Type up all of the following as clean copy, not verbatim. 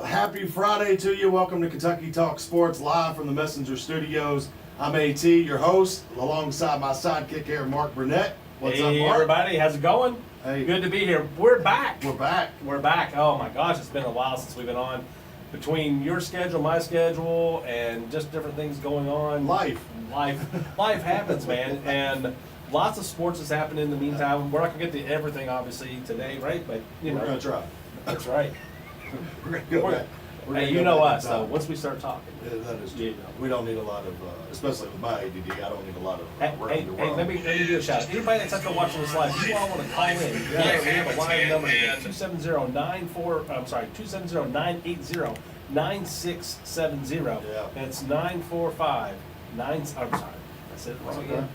Happy Friday to you. Welcome to Kentucky Talk Sports live from the Messenger Studios. I'm AT, your host, alongside my sidekick here, Mark Burnett. What's up, Hey Mark? everybody, how's it going? Hey. Good to be here. We're back. We're back. We're back. Oh my gosh, it's been a while since we've been on. Between your schedule, my schedule, and just different things going on. Life happens, man. And lots of sports has happened in the meantime. We're not gonna get to everything obviously today, right? But We're gonna try. That's right. We're gonna go back. We're gonna Hey, go you know back in us though. time. Once we start talking. Yeah, that is true. You know. We don't need a lot of, especially with my ADD, I don't need a lot of Hey, around the hey, world. let me do a shout out. Anybody that's actually watching this live, you all want to call in. We have a live number here, 270-980-9670. Yeah. And it's 945 I'm sorry, I said it wrong again.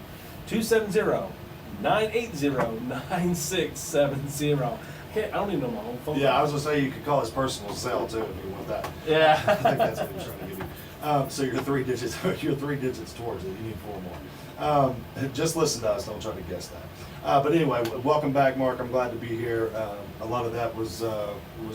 270-980-9670. I don't even know my own phone. Yeah, I was gonna say you could call his personal cell too if you want that. Yeah. I think that's what he's trying to give you. So you're three digits towards it. You need four more. Just listen to us. Don't try to guess that. But anyway, welcome back, Mark. I'm glad to be here. A lot of that was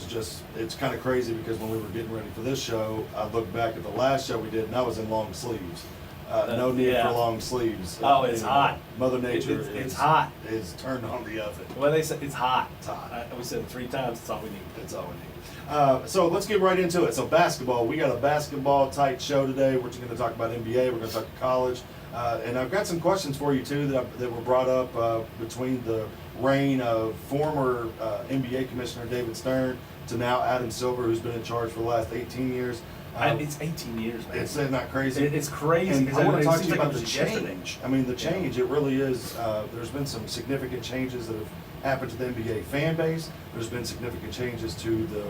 just, it's kind of crazy because when we were getting ready for this show, I looked back at the last show we did, and I was in long sleeves. No need Yeah. for long sleeves. Oh, it's hot. Mother Nature It's hot. is turned on the oven. Well, they said it's hot. It's hot. We said it 3 times. That's all we need. That's all we need. So let's get right into it. So basketball, we got a basketball tight show today. We're just going to talk about NBA. We're going to talk college, and I've got some questions for you too that were brought up between the reign of former NBA Commissioner David Stern to now Adam Silver, who's been in charge for the last 18 years. It's 18 years, man. It's not crazy. It's crazy. And I want to it talk to seems you like about it the was yesterday. change. I mean, the change, it really is. There's been some significant changes that have happened to the NBA fan base. There's been significant changes to the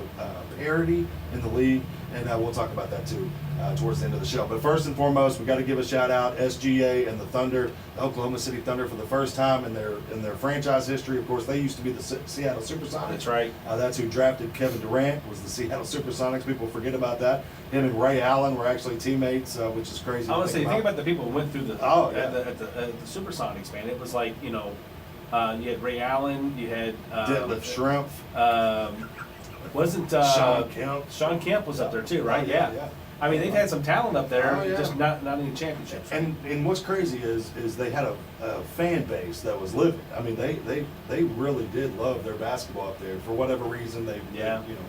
parity in the league, and we'll talk about that too towards the end of the show. But first and foremost, we got to give a shout out SGA and the Thunder, the Oklahoma City Thunder, for the first time in their franchise history. Of course, they used to be the Seattle Supersonics. That's right. That's who drafted Kevin Durant, was the Seattle Supersonics. People forget about that. Him and Ray Allen were actually teammates, which is crazy. I want to say, think about the people who went through the at the Supersonics, man. It was like, you had Ray Allen, you had Detlef Schrempf. Wasn't Sean Kemp. Sean Kemp was up there too, right? Yeah. I mean, they've had some talent up there, Oh, yeah. just not any championships. And what's crazy is they had a fan base that was living. I mean, they really did love their basketball up there. For whatever reason, they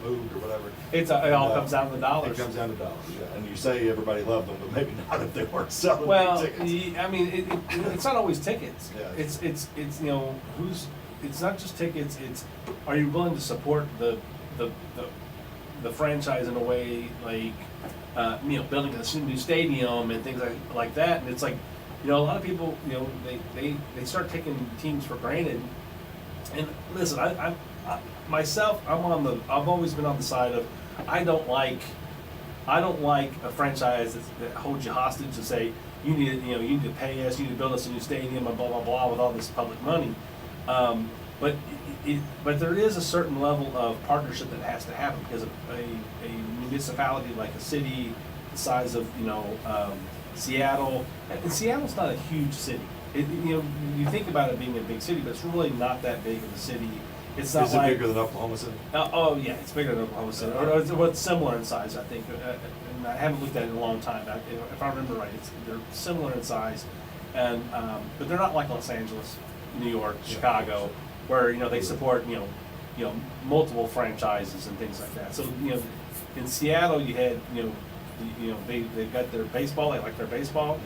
moved or whatever. It all comes down to the dollars. It comes down to dollars, yeah. And you say everybody loved them, but maybe not if they weren't selling Well, tickets. I mean, it's not always tickets. Yeah. It's not just tickets. It's, are you willing to support the franchise in a way like building a new stadium and things like that. And it's like, a lot of people, they start taking teams for granted. And listen, I myself, I've always been on the side of, I don't like a franchise that holds you hostage to say you need to pay us, you need to build us a new stadium and blah blah blah with all this public money. But there is a certain level of partnership that has to happen because of a municipality like a city the size of Seattle. And Seattle's not a huge city. You think about it being a big city, but it's really not that big of a city. It's not Is it bigger than Oklahoma City? Oh yeah, it's bigger than Oklahoma City, or it's similar in size, I think. And I haven't looked at it in a long time. If I remember right, they're similar in size, and but they're not like Los Angeles, New York, Chicago, where they support multiple franchises and things like that. So in Seattle you had they've got their baseball. They like their baseball.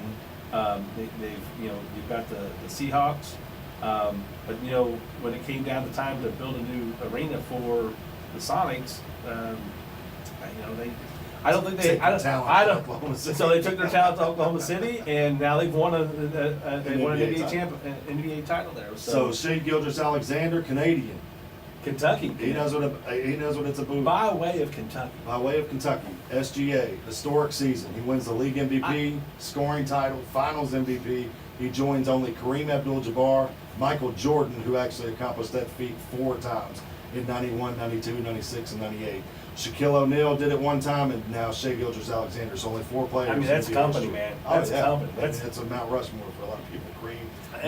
You've got the Seahawks. But when it came down to time to build a new arena for the Sonics, So they took their talent to Oklahoma City, and now they've won an NBA title there. So Shea Gilgeous-Alexander, Canadian. Kentucky. He knows what it's about. By way of Kentucky. By way of Kentucky, SGA, historic season. He wins the league MVP, scoring title, finals MVP. He joins only Kareem Abdul-Jabbar, Michael Jordan, who actually accomplished that feat 4 times in 91, 92, 96, and 98. Shaquille O'Neal did it one time, and now Shea Gilgeous-Alexander. So only 4 players. I mean, that's company, man. That's company. It's a Mount Rushmore for a lot of people. Kareem,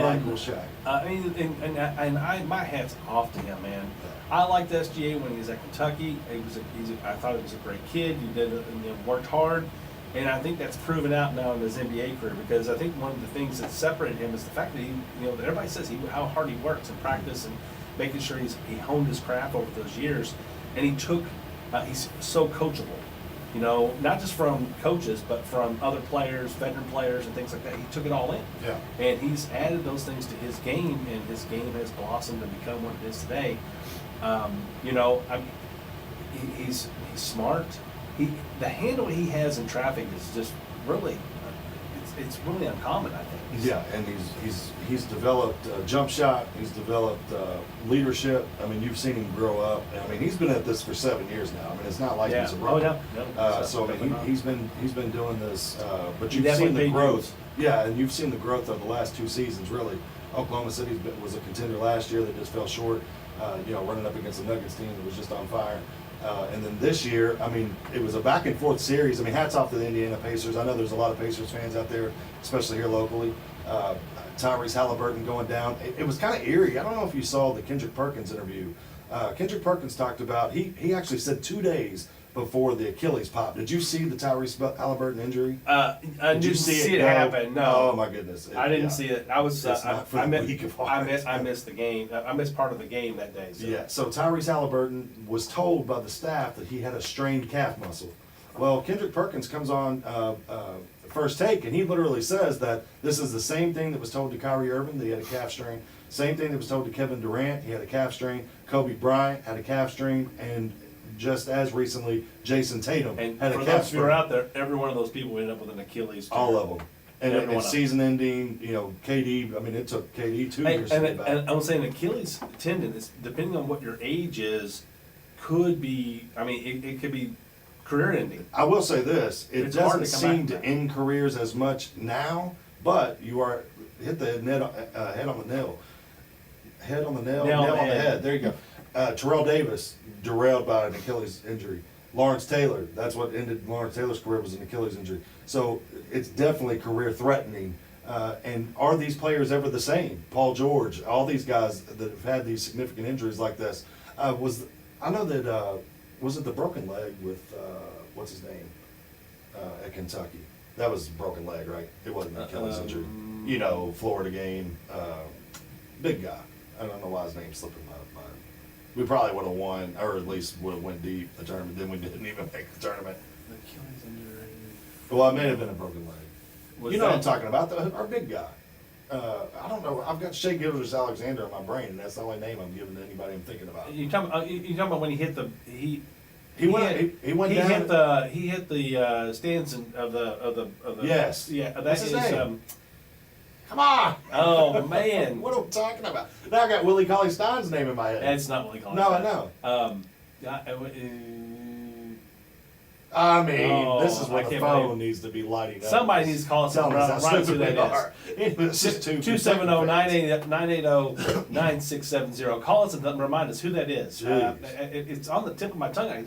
Michael Shaq. I mean, my hat's off to him, man. I liked SGA when he was at Kentucky. I thought he was a great kid. He did, worked hard, and I think that's proven out now in his NBA career. Because I think one of the things that separated him is the fact that that everybody says how hard he works in practice and making sure he honed his craft over those years, and he's so coachable. Not just from coaches, but from other players, veteran players, and things like that. He took it all in. Yeah. And he's added those things to his game, and his game has blossomed and become what it is today. He's smart. The handle he has in traffic is just really, it's really uncommon, I think. Yeah, and he's developed jump shot. He's developed leadership. I mean, you've seen him grow up. I mean, he's been at this for 7 years now. I mean, it's not like he's a rookie. So I mean, he's been doing this. But you've seen the growth. Yeah, and you've seen the growth of the last 2 seasons. Really, Oklahoma City was a contender last year. They just fell short. Running up against the Nuggets team that was just on fire. And then this year, I mean, it was a back and forth series. I mean, hats off to the Indiana Pacers. I know there's a lot of Pacers fans out there, especially here locally. Tyrese Halliburton going down. It was kind of eerie. I don't know if you saw the Kendrick Perkins interview. Kendrick Perkins talked about, he actually said 2 days before the Achilles pop. Did you see the Tyrese Halliburton injury? I didn't see it happen. No. Oh my goodness. I didn't see it. I was. I missed the game. I missed part of the game that day. So. Yeah. So Tyrese Halliburton was told by the staff that he had a strained calf muscle. Well, Kendrick Perkins comes on First Take, and he literally says that this is the same thing that was told to Kyrie Irving, that he had a calf strain. Same thing that was told to Kevin Durant, he had a calf strain. Kobe Bryant had a calf strain, and just as recently, Jason Tatum and had a for calf those strain. who are out there, every one of those people ended up with an Achilles. All of them. And Every one it's of season ending, KD, I mean, it took KD 2 years to get back. And I'm saying Achilles tendon is, depending on what your age is, could be, it could be career ending. I will say this, it It's hard doesn't to come back seem from to end careers as much now, but you are hit the head on the nail. Head on the nail on the head. There you go. Terrell Davis derailed by an Achilles injury. Lawrence Taylor, that's what ended Lawrence Taylor's career, was an Achilles injury. So it's definitely career threatening. And are these players ever the same? Paul George, all these guys that have had these significant injuries like this. I know that was it the broken leg with what's his name at Kentucky? That was a broken leg, right? It wasn't an Achilles injury. Florida game, big guy. I don't know why his name's slipping my mind. We probably would have won, or at least would have went deep the tournament. Then we didn't even make the tournament. Achilles injury. Well, it may have been a broken leg. Was You know what I'm that- talking about? Our big guy. I don't know. I've got Shea Gilgeous-Alexander in my brain, and that's the only name I'm giving to anybody I'm thinking about. You talking about when he hit the he down. He hit the stands of the Yes. Yeah, What's his name? um, Come on. oh man, What am I talking about? Now I got Willie Cauley-Stein's name in my head. that's not what he called No, it. I know. Uh, This is I when the can't phone believe- needs to be lighting up. Somebody needs to call us and Telling us how remind us who stupid we that are. It's just two 270-980-9670. Call us and remind us who that is. Jeez. It's on the tip of my tongue. I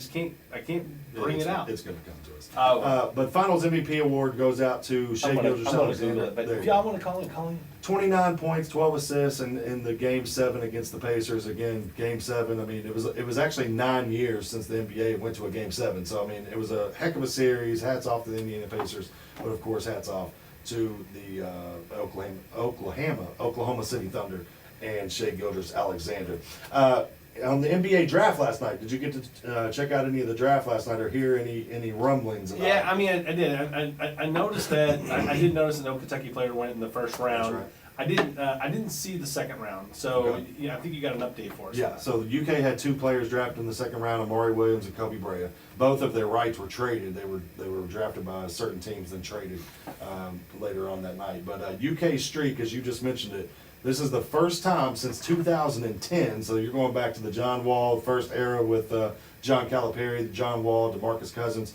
can't bring it out. It's going to come to us. Oh. But Finals MVP award goes out to Shea I'm gonna Google Gilgeous-Alexander. it, but There if you y'all go. want to call in, call in. 29 points, 12 assists in the Game 7 against the Pacers. Again, Game 7, I mean, it was actually 9 years since the NBA went to a Game 7. So, I mean, it was a heck of a series. Hats off to the Indiana Pacers. But, of course, hats off to the Oklahoma City Thunder and Shea Gilgeous-Alexander. On the NBA draft last night, did you get to check out any of the draft last night or hear any rumblings about it? Yeah, I mean, I did. I noticed that. I did notice that no Kentucky player went in the first round. right. I didn't see the second round. So Okay. yeah, I think you got an update for us. Yeah, so the UK had 2 players drafted in the second round, Amari Williams and Kobe Bryant. Both of their rights were traded. They were drafted by certain teams, then traded later on that night. But UK streak, as you just mentioned it, this is the first time since 2010, so you're going back to the John Wall first era with John Calipari, John Wall, DeMarcus Cousins.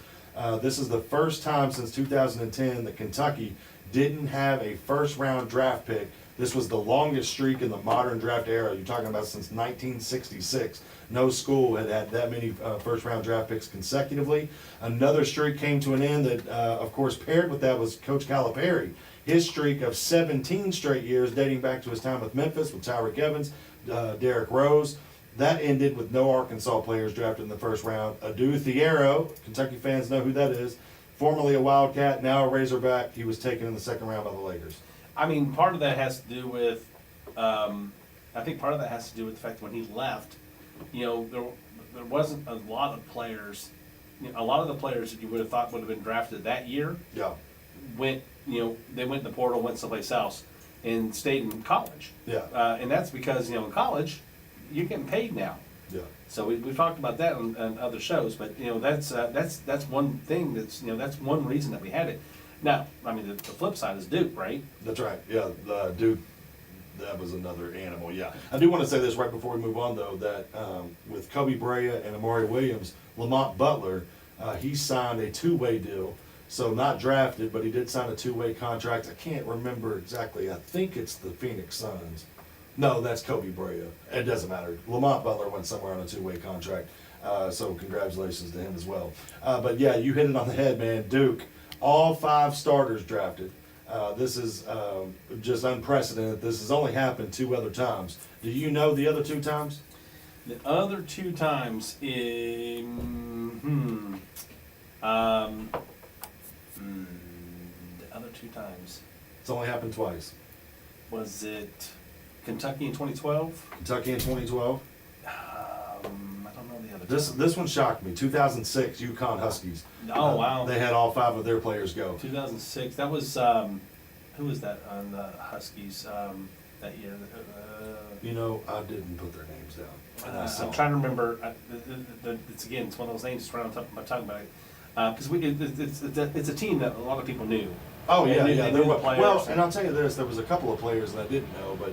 This is the first time since 2010 that Kentucky didn't have a first-round draft pick. This was the longest streak in the modern draft era. You're talking about since 1966. No school had had that many first-round draft picks consecutively. Another streak came to an end that, of course, paired with that was Coach Calipari. His streak of 17 straight years, dating back to his time with Memphis, with Tyreek Evans, Derrick Rose, that ended with no Arkansas players drafted in the first round. Adu Thiero, Kentucky fans know who that is, formerly a Wildcat, now a Razorback. He was taken in the second round by the Lakers. I mean, part of that has to do with, I think part of that has to do with the fact that when he left, you know, there wasn't a lot of players, you know, a lot of the players that you would have thought would have been drafted that year Yeah. went, you know, they went in the portal, went someplace else, and stayed in college. Yeah. And that's because, you know, in college, you're getting paid now. Yeah. So we've talked about that on other shows, but you know that's one thing that's one reason that we had it. Now, I mean the flip side is Duke, right? That's right. Yeah, Duke, that was another animal. Yeah. I do want to say this right before we move on, though, that with Kobe Bryant and Amari Williams, Lamont Butler, he signed a two-way deal. So not drafted, but he did sign a two-way contract. I can't remember exactly. I think it's the Phoenix Suns. No, that's Kobe Bryant. It doesn't matter. Lamont Butler went somewhere on a two-way contract. So congratulations to him as well. But yeah, you hit it on the head, man. Duke, all 5 starters drafted. This is just unprecedented. This has only happened 2 other times. Do you know the other 2 times? The other 2 times the other 2 times, It's only happened twice. was it Kentucky in 2012? Kentucky in 2012. I don't know the other. This one shocked me. 2006, UConn Huskies. Oh, wow. They had all 5 of their players go. 2006. That was who was that on the Huskies that year? You know, I didn't put their names down. And I saw I'm trying to remember. It's one of those names around talking about it because it's a team that a lot of people knew. Oh yeah, They yeah. knew There the were, players. well, and I'll tell you this: there was a couple of players that I didn't know, but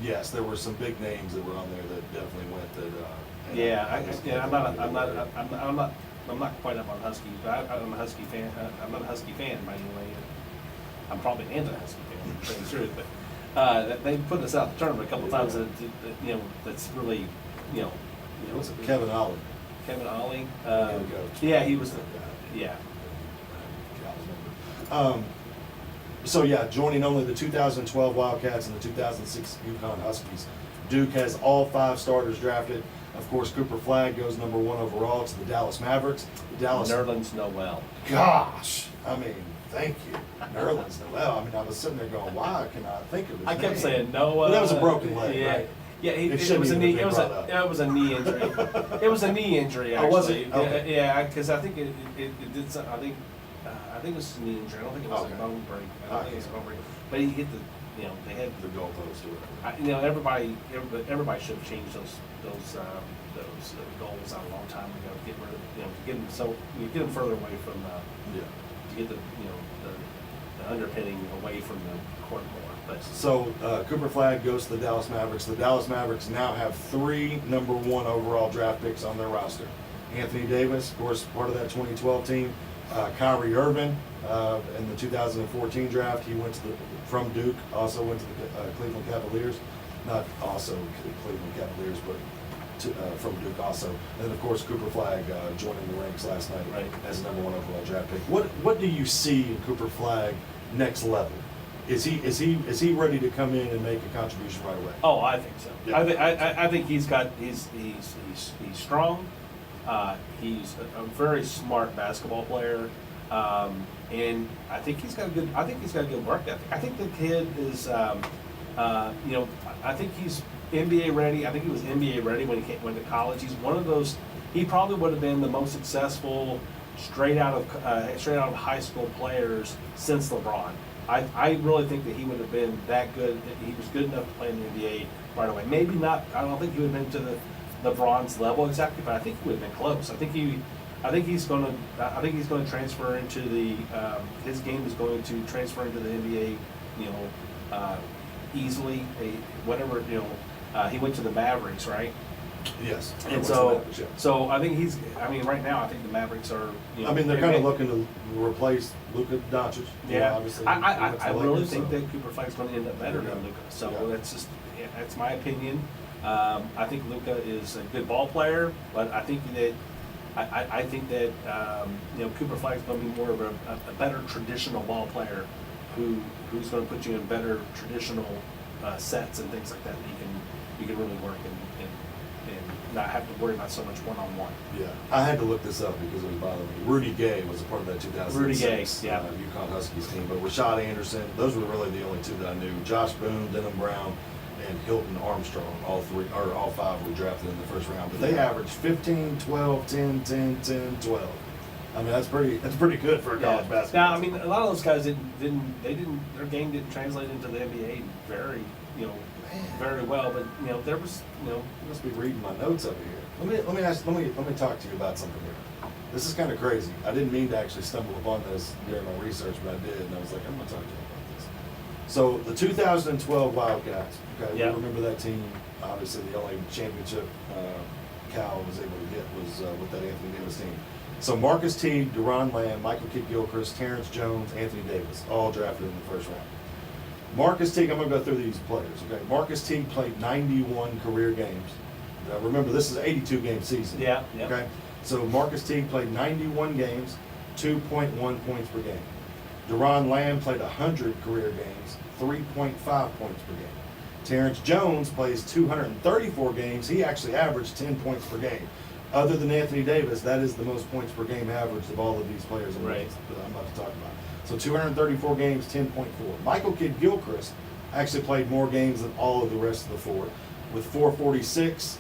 yes, there were some big names that were on there that definitely went. I'm not quite up on Husky, but I'm a Husky fan. I'm not a Husky fan by any way. I'm probably an anti-Husky fan, to tell you the truth. But they put us out the tournament a couple of times. That, you know, that's really, you know, What's it? Kevin Ollie. Kevin Ollie. There we go. Yeah, he was the. Yeah. So yeah, joining only the 2012 Wildcats and the 2006 UConn Huskies, Duke has all 5 starters drafted. Of course, Cooper Flagg goes number 1 overall to the Dallas Mavericks. The Dallas. Nerlens Noel. Gosh, I mean, thank you, Nerlens Noel. I mean, I was sitting there going, why can I think of his I kept name? saying Noah. But that was a broken leg, yeah. right? Yeah, It it shouldn't was a even knee. have It been was brought up. it was a knee injury. It was a knee injury Oh, was actually. it? Okay. Yeah, because I think it did. I think it was a knee injury. I don't think it was Okay. a bone break. I don't think it was a bone break. But he hit the. You know, they had. The goalpost or whatever. You know, everybody should have changed those goals out a long time ago. To get rid of, you know, to get them get them further away from Yeah. to get the the underpinning away from the court more. But So Cooper Flagg goes to the Dallas Mavericks. The Dallas Mavericks now have 3 number 1 overall draft picks on their roster. Anthony Davis, of course, part of that 2012 team. Kyrie Irving in the 2014 draft. He went from Duke, also went to the Cleveland Cavaliers. Not also Cleveland Cavaliers, but from Duke also. And then, of course, Cooper Flagg joining the ranks last night Right. as number 1 overall draft pick. What do you see in Cooper Flagg next level? Is he ready to come in and make a contribution right away? oh, I think so. Yeah. I think he's strong. He's a very smart basketball player, and I think he's got a good work ethic. I think the kid is, you know, I think he's NBA ready. I think he was NBA ready when he went to college. He's one of those. He probably would have been the most successful straight out of high school players since LeBron. I really think that he would have been that good. He was good enough to play in the NBA right away. Maybe not. I don't think he would have been to the LeBron's level exactly, but I think he would have been close. I think he's going to transfer into the. His game is going to transfer into the NBA. You know, easily. Whatever. You know, he went to the Mavericks, right? Yes. And so I think right now I think the Mavericks are. You know, I mean, they're kind of looking to replace Luka Doncic. Yeah, obviously. I really think that Cooper Flagg's going to end up better than Luka. So Yeah. that's my opinion. I think Luka is a good ball player, but I think that you know, Cooper Flagg's going to be more of a better traditional ball player who's going to put you in better traditional sets and things like that. You can really work and not have to worry about so much one-on-one. Yeah, I had to look this up because it was bothering me. Rudy Gay was a part of that 2006 Rudy Gay, yeah. UConn Huskies team, but Rashad Anderson, those were really the only two that I knew. Josh Boone, Denham Brown, and Hilton Armstrong, all five were drafted in the first round. But they averaged 15, 12, 10, 10, 10, 12. I mean, that's pretty good for a college basketball. Now, I mean, a lot of those guys their game didn't translate into the NBA very well, but there was, You must be reading my notes over here. Let me talk to you about something here. This is kind of crazy. I didn't mean to actually stumble upon this during my research, but I did, and I was like, I'm gonna talk to you about this. So the 2012 Wildcats, okay, Yeah. we remember that team. Obviously, the only championship Cal was able to get was with that Anthony Davis team. So Marcus Teague, Deron Lamb, Michael Kidd-Gilchrist, Terrence Jones, Anthony Davis, all drafted in the first round. Marcus Teague, I'm going to go through these players, okay? Marcus Teague played 91 career games. Now remember, this is an 82-game season. Yeah. Okay? So Marcus Teague played 91 games, 2.1 points per game. Deron Lamb played 100 career games, 3.5 points per game. Terrence Jones plays 234 games. He actually averaged 10 points per game. Other than Anthony Davis, that is the most points per game average of all of these players that I'm about to talk about. So 234 games, 10.4. Michael Kidd-Gilchrist actually played more games than all of the rest of the four, with 446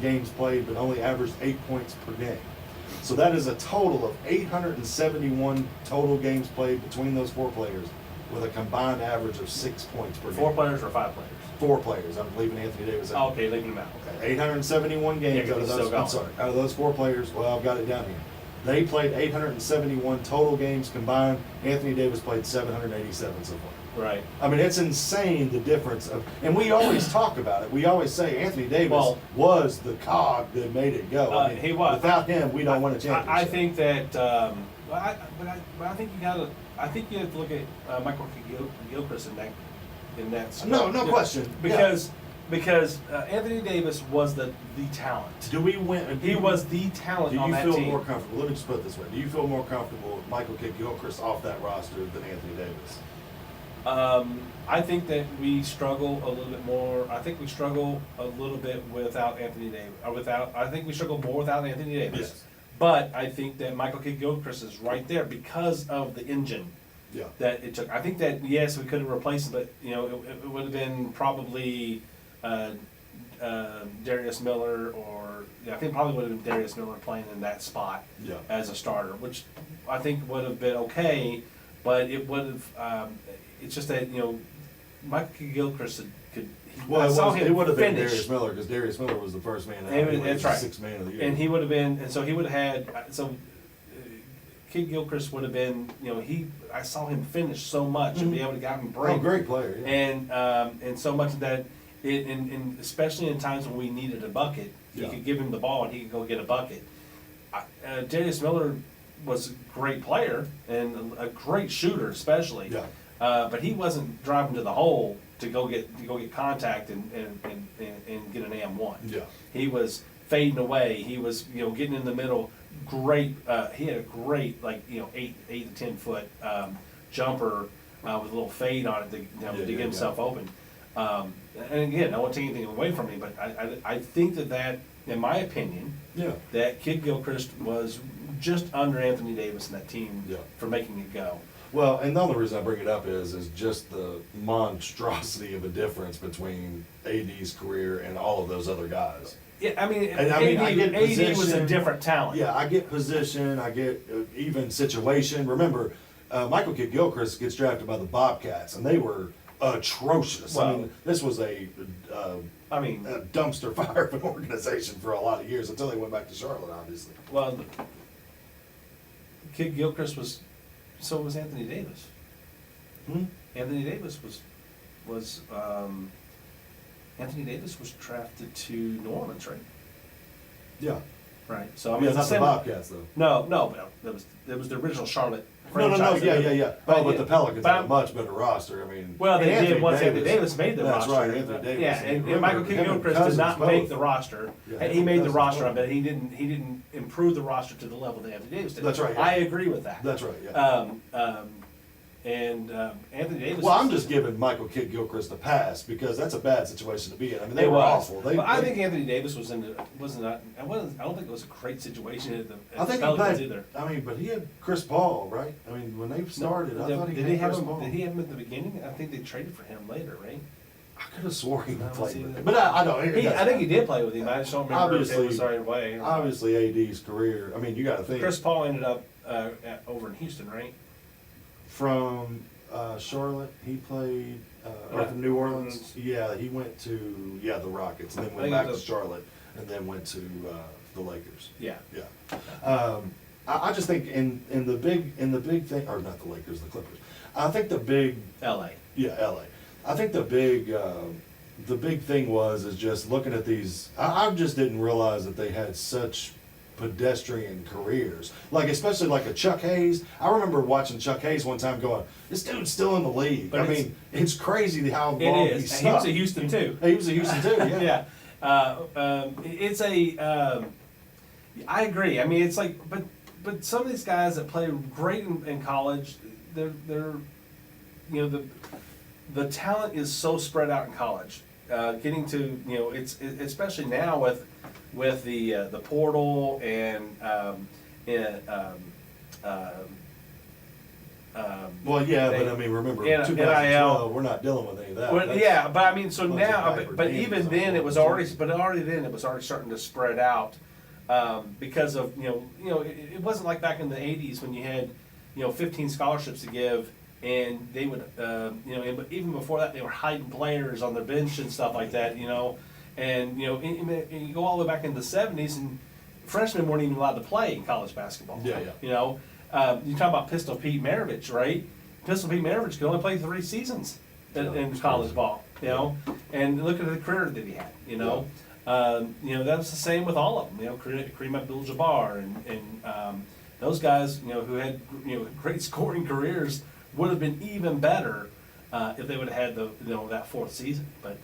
games played, but only averaged 8 points per game. So that is a total of 871 total games played between those four players, with a combined average of 6 points per game. 4 players or 5 players? 4 players. I'm leaving Anthony Davis out. Oh, okay, leaving him out. Okay. 871 games Yeah, out of he's those. still I'm sorry, out of those 4 players. Well, I've got it down here. They played 871 total games combined. Anthony Davis played 787 so far. Right. I mean, it's insane the difference of, and we always talk about it. We always say Anthony Davis was the cog that made it go. I mean, he was. Without him, we don't win a championship. I think that. I think you have to look at Michael Gilchrist in that. Spot. No question. Because Anthony Davis was the talent. Do we win? He was the talent on that team. Do you feel more comfortable? Let me just put it this way: do you feel more comfortable with Michael Kidd-Gilchrist off that roster than Anthony Davis? I think that we struggle a little bit more. I think we struggle a little bit without Anthony Davis. I think we struggle more without Anthony Davis. Yes. But I think that Michael Kidd-Gilchrist is right there because of the engine that it took. I think that yes, we could have replaced him, but it would have been probably Darius Miller, or I think probably would have been Darius Miller playing in that spot as a starter, which I think would have been okay. But it would have. It's just that Michael Gilchrist could. Well, it would have been Darius Miller because Darius Miller was the first man out. That's right. 6th man of the year. And he would have been, and so he would have had. So Kidd-Gilchrist would have been. I saw him finish so much and be able to get out and break. Oh, great player. Yeah. And so much that. And especially in times when we needed a bucket, you could give him the ball and he could go get a bucket. Darius Miller was a great player and a great shooter, especially. Yeah. But he wasn't driving to the hole to go get contact and get an AM1. Yeah. He was fading away. He was getting in the middle. Great. He had a great 8 to 10 foot jumper with a little fade on it to get himself open. And again, I won't take anything away from him, but I think that in my opinion, that Kidd-Gilchrist was just under Anthony Davis in that team for making it go. Well, and the only reason I bring it up is just the monstrosity of a difference between AD's career and all of those other guys. Yeah, I mean, I get position. AD was a different talent. Yeah, I get position, I get even situation. Remember, Michael Kidd-Gilchrist gets drafted by the Bobcats, and they were atrocious. Well, I mean, this was a dumpster fire of an organization for a lot of years until they went back to Charlotte, obviously. Well, Kidd-Gilchrist was. So was Anthony Davis. Anthony Davis was Anthony Davis was drafted to New Orleans, right? Yeah. Right. So I mean, not the Bobcats though. No, but that was the original Charlotte No, franchise. Yeah. But the Pelicans had a much better roster. I mean, well, they did once Anthony Davis made the roster. That's right, Anthony Davis. Yeah, and Michael Kidd-Gilchrist did not make the roster. Yeah, he made the roster, but he didn't improve the roster to the level that Anthony Davis did. That's right. Yeah. I agree with that. That's right. Yeah. Anthony Davis. Well, I'm just giving Michael Kidd Gilchrist a pass because that's a bad situation to be in. I mean, they It were was. awful. But I think Anthony Davis was not. I don't think it was a great situation at the Pelicans either. I mean, but he had Chris Paul, right? I mean, when they started, I thought Did he he had have Chris him? Paul. Did he have him at the beginning? I think they traded for him later, right? I could have swore he No, played was with he- him, but I don't. I think he did play with him. I just don't remember if it Obviously, was right away. Obviously, AD's career. I mean, you got to think Chris Paul ended up over in Houston, right? from Charlotte. He played or from New Orleans. Yeah, he went to the Rockets, and then I went think back it to was Charlotte, and then went to the Lakers. Yeah. Yeah. I just think in the big thing, or not the Lakers, the Clippers. I think the big L.A. LA. I think the big thing is just looking at these. I just didn't realize that they had such pedestrian careers. Like especially like a Chuck Hayes. I remember watching Chuck Hayes one time going, "This dude's still in the league." But I mean, it's crazy how long It he is. stuck. He was at Houston too. He was at Houston too. Yeah. Yeah. It's a. I agree. I mean, it's like, but some of these guys that play great in college, they're the talent is so spread out in college. Getting to it's especially now with the portal and Well, yeah, but I mean, remember, 2012, we're not dealing with any of that. Well, That's yeah, but I mean, so bunch of now, diaper but games even on then, it was football already, teams. but already then, it was already starting to spread out because of it wasn't like back in the '80s when you had 15 scholarships to give, and they would and even before that, they were hiding players on their bench and stuff like that, and and you go all the way back into the '70s, and freshmen weren't even allowed to play in college basketball. Yeah. You talk about Pistol Pete Maravich, right? Pistol Pete Maravich could only play 3 seasons in college ball, and look at the career that he had, that was the same with all of them, Kareem Abdul-Jabbar and those guys, who had great scoring careers would have been even better if they would have had that 4th season. But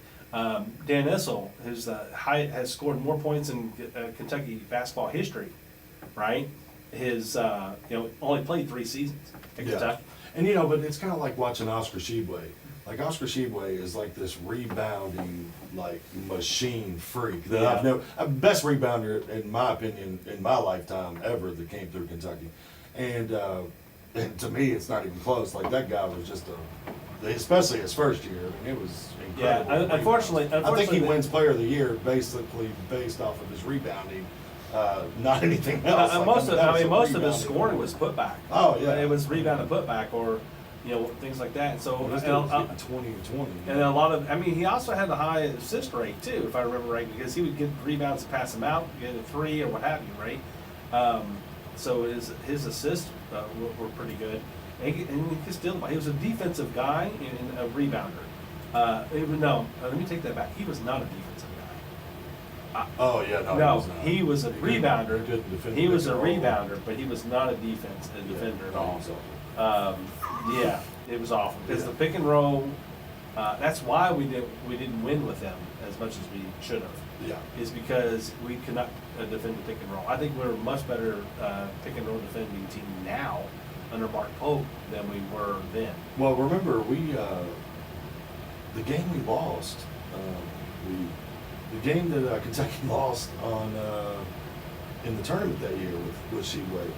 Dan Issel, who's has scored more points in Kentucky basketball history, right? His only played 3 seasons at Kentucky. And but it's kind of like watching Oscar Tshiebwe. Like Oscar Tshiebwe is like this rebounding machine freak that I've known. Best rebounder in my opinion in my lifetime ever that came through Kentucky, and to me it's not even close. Like that guy was just especially his first year. I mean, it was incredible. Yeah, unfortunately, I think he wins Player of the Year basically based off of his rebounding. Not anything else. Most of his rebounding scoring was putback. Oh yeah, it was rebound and putback, or things like that. And so Well, this guy was getting 20 and 20. and a lot of, he also had a high assist rate too, if I remember right, because he would get rebounds and pass them out, get a 3 or what have you, right? So his assists were pretty good, and he was a defensive guy and a rebounder. Let me take that back. He was not a defensive guy. Oh yeah, No, he was not. he was a rebounder. Couldn't defend He was a the pick and roll. rebounder, but he was not a defender at all. Oh, Yeah, it was awful because the pick and roll. That's why we didn't win with them as much as we should have. Yeah. Is because we could not defend the pick and roll. I think we're a much better pick and roll defending team now under Mark Pope than we were then. Well, remember the game we lost. The game that Kentucky lost on in the tournament that year with Sheway.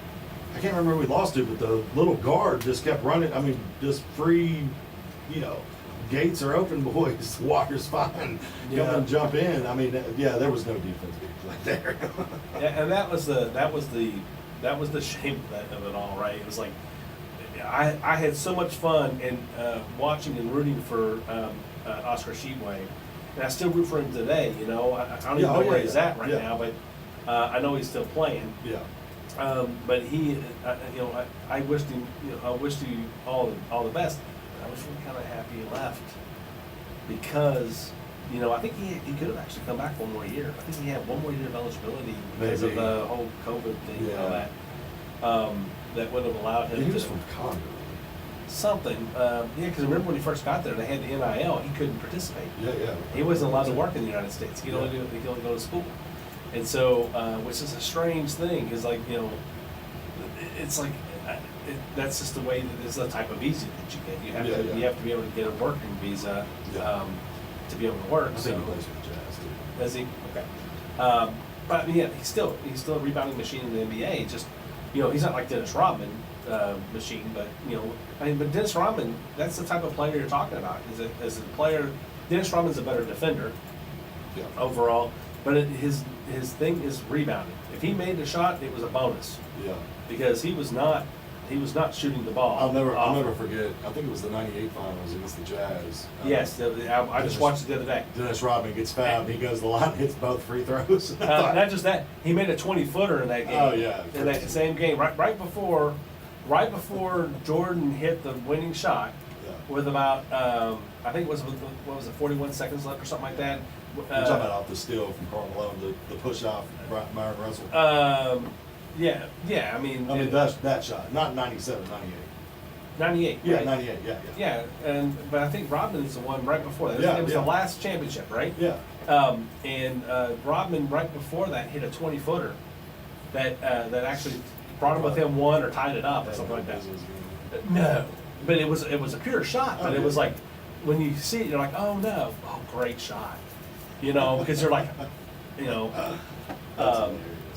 I can't remember who we lost to, but the little guard just kept running. I mean, just free, gates are open, boys. Water's fine. Come and jump in. I mean, there was no defense like there. Yeah, and that was the shame of it all, right? It was like I had so much fun in watching and rooting for Oscar Tshiebwe, and I still root for him today. I don't even know where he's at right now, but I know he's still playing. Yeah. But he, I wished him, I wished him all the best. I was really kind of happy he left because, I think he could have actually come back one more year. I think he had one more year of eligibility because of the whole COVID thing and all that. That would have allowed him. He was from Congo. Something, because remember when he first got there, they had the NIL. He couldn't participate. Yeah. He wasn't allowed to work in the United States. He could only go to school. And so, which is a strange thing, is it's like that's just the way that is the type of visa that you get. You have Yeah, to yeah. you have to be able to get a working visa Yeah. to be able to work. I So think he plays for the Jazz too. does he? Okay. But I mean, yeah, he's still a rebounding machine in the NBA. Just he's not like Dennis Rodman machine, but but Dennis Rodman, that's the type of player you're talking about. Is a player. Dennis Rodman's a better defender Yeah. overall, but his thing is rebounding. If he made a shot, it was a bonus Yeah. because he was not shooting the ball. I'll never often. forget. I think it was the '98 finals against the Jazz. Yes, I just watched it the other day. Dennis Rodman gets fouled. He goes to the line, hits both free throws. Not just that, he made a 20-footer in that game. Oh, yeah. In that same game, right before Jordan hit the winning shot, Yeah. with about I think it was 41 seconds left or something like that. You're talking about off the steal from Karl Malone, the push off Myron Russell. Yeah. I mean, that shot, not 97, 98. 98. Yeah, right? 98. Yeah. Yeah, but I think Rodman's the one right before that. Yeah, It was yeah. the last championship, right? Yeah. And Rodman right before that hit a 20-footer that actually brought him within one or tied it up or something like that. No, but it was a pure shot. But it was like when you see it, you're like, oh no, oh great shot, because you're like,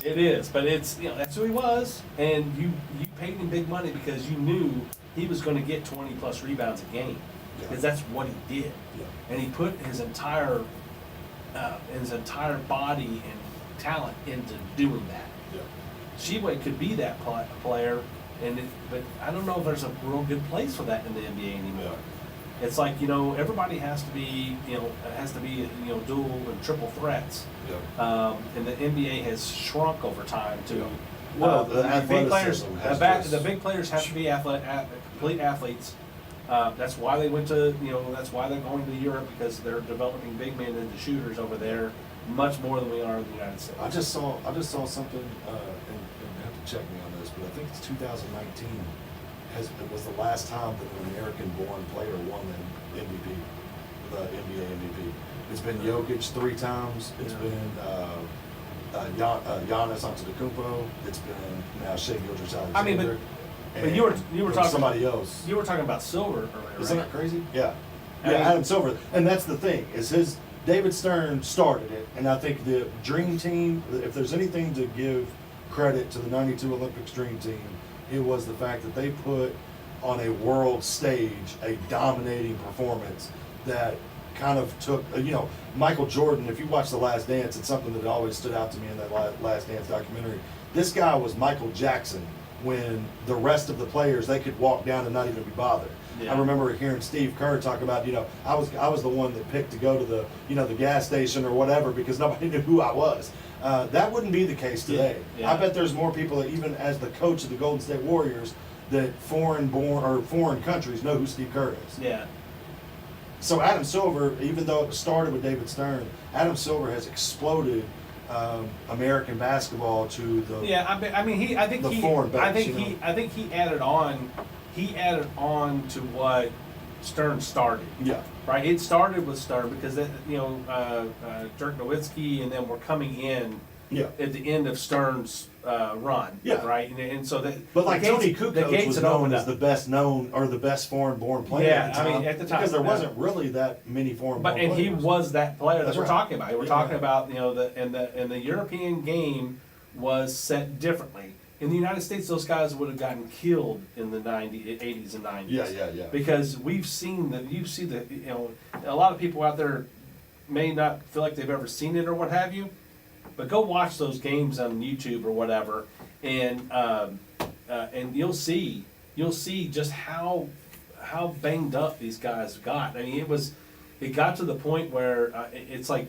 it is. But it's that's who he was, and you paid him big money because you knew he was going to get 20+ rebounds a game because that's what he did, Yeah. and he put his entire body and talent into doing that. Yeah. Sheway could be that player, but I don't know if there's a real good place for that in the NBA anymore. It's like everybody has to be dual and triple threats, Yeah. and the NBA has shrunk over time to. Yeah. Well, the big players, athleticism has the just- big players have to be complete athletes. That's why they went to that's why they're going to Europe because they're developing big men into shooters over there much more than we are in the United States. I just saw something, and you have to check me on this, but I think it's 2019 it was the last time that an American-born player won the MVP, the NBA MVP. It's been Jokic 3 times. It's been Giannis Antetokounmpo. It's been now Shai Gilgeous-Alexander. I mean, but you were talking somebody else. You were talking about Silver earlier, Isn't right? that crazy? Yeah. I Yeah, mean- Adam Silver. And that's the thing, is David Stern started it, and I think the Dream Team, if there's anything to give credit to the 92 Olympics Dream Team, it was the fact that they put on a world stage a dominating performance that kind of took, Michael Jordan, if you watch The Last Dance, it's something that always stood out to me in that Last Dance documentary. This guy was Michael Jackson when the rest of the players, they could walk down and not even be bothered. Yeah. I remember hearing Steve Kerr talk about, I was the one that picked to go to the, the gas station or whatever because nobody knew who I was. That wouldn't be the case today. Yeah. I bet there's more people that even as the coach of the Golden State Warriors that foreign countries know who Steve Kerr is. Yeah. So Adam Silver, even though it started with David Stern, Adam Silver has exploded American basketball to the the foreign base, I think he added on. He added on to what Stern started. Yeah. Right. It started with Stern because Dirk Nowitzki and them were coming in. Yeah. At the end of Stern's run. Yeah. Right. And so that. But like Tony Kukoc was had known opened as up. the best known or the best foreign-born player Yeah, at the I time. mean, at the time, because there yeah. wasn't really that many foreign-born But players. he was that player that That's we're right. talking about. We're Yeah. talking about the European game was set differently. In the United States, those guys would have gotten killed in the 80s and 90s. Yeah. Because we've seen a lot of people out there may not feel like they've ever seen it or what have you, but go watch those games on YouTube or whatever, and you'll see just how banged up these guys got. I mean, it got to the point where it's like